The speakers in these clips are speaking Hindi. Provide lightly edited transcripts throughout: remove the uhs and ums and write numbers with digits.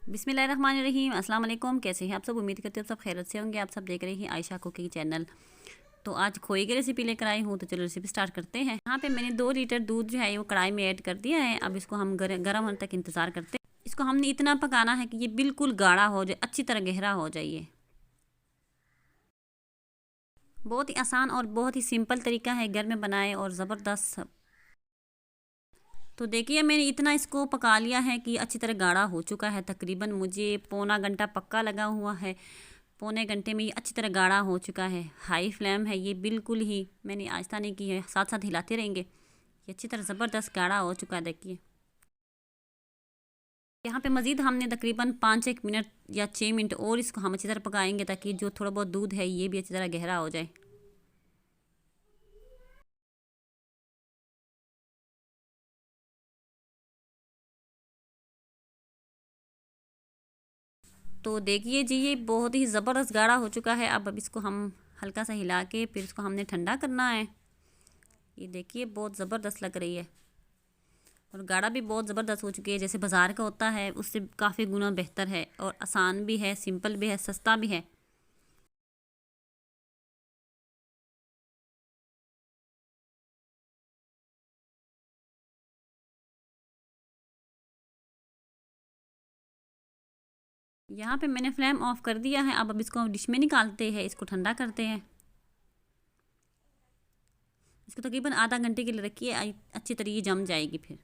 बिस्मिल्लाहिर्रहमानिर्रहीम। अस्सलाम वालेकुम। कैसे हैं आप सब? उम्मीद करते हैं सब खैरियत से होंगे। आप सब देख रहे हैं आयशा कुकिंग चैनल। तो आज खोए की रेसिपी लेकर आई हूँ, तो चलो रेसिपी स्टार्ट करते हैं। यहाँ पे मैंने 2 लीटर दूध जो है वो कढ़ाई में ऐड कर दिया है। अब इसको हम गर्म होने तक इंतज़ार करते हैं। इसको हमने इतना पकाना है कि ये बिल्कुल गाढ़ा हो जाए, अच्छी तरह गहरा हो जाइए। बहुत ही आसान और बहुत ही सिंपल तरीका है, घर में बनाए और ज़बरदस्त। तो देखिए मैंने इतना इसको पका लिया है कि अच्छी तरह गाढ़ा हो चुका है। तकरीबन मुझे पौना घंटा पक्का लगा हुआ है। पौने घंटे में ये अच्छी तरह गाढ़ा हो चुका है। हाई फ्लेम है ये बिल्कुल ही, मैंने आहिस्ता नहीं की है, साथ साथ हिलाते रहेंगे। ये अच्छी तरह ज़बरदस्त गाढ़ा हो चुका है। देखिए यहाँ पे मज़ीद हमने तकरीबन 5-1 मिनट या 6 मिनट और इसको हम अच्छी तरह पकाएंगे, ताकि जो थोड़ा बहुत दूध है ये भी अच्छी तरह गहरा हो जाए। तो देखिए जी ये बहुत ही ज़बरदस्त गाढ़ा हो चुका है। अब इसको हम हल्का सा हिला के फिर इसको हमने ठंडा करना है। ये देखिए बहुत ज़बरदस्त लग रही है और गाढ़ा भी बहुत ज़बरदस्त हो चुकी है। जैसे बाज़ार का होता है उससे काफ़ी गुना बेहतर है और आसान भी है, सिंपल भी है, सस्ता भी है। यहाँ पे मैंने फ्लेम ऑफ कर दिया है। अब इसको डिश में निकालते हैं, इसको ठंडा करते हैं। इसको तकरीबन आधा घंटे के लिए रखिए, अच्छी तरीके जम जाएगी फिर।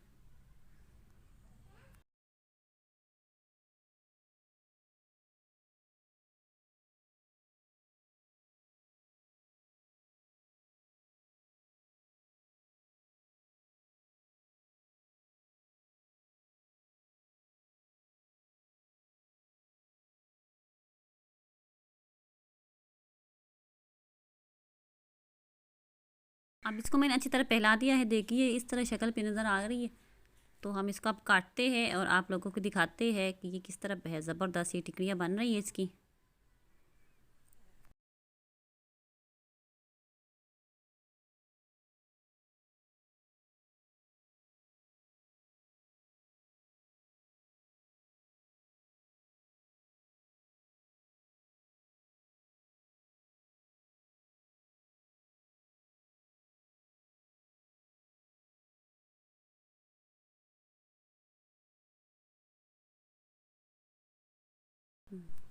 अब इसको मैंने अच्छी तरह पहला दिया है। देखिए इस तरह शक्ल पे नज़र आ रही है। तो हम इसको अब काटते हैं और आप लोगों को दिखाते हैं कि ये किस तरह है। ज़बरदस्त ये टिकड़ियाँ बन रही है इसकी।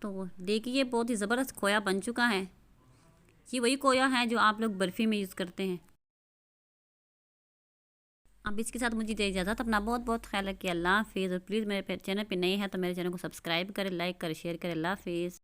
तो देखिए बहुत ही ज़बरदस्त खोया बन चुका है। ये वही खोया है जो आप लोग बर्फ़ी में यूज़ करते हैं। अब इसके साथ मुझे दे इजाज़त। अपना बहुत बहुत ख्याल रखिए। अल्लाह हाफ़िज़। और प्लीज़ मेरे चैनल पे नए हैं तो मेरे चैनल को सब्सक्राइब करें, लाइक करें, शेयर करें। अल्लाह हाफ़िज़।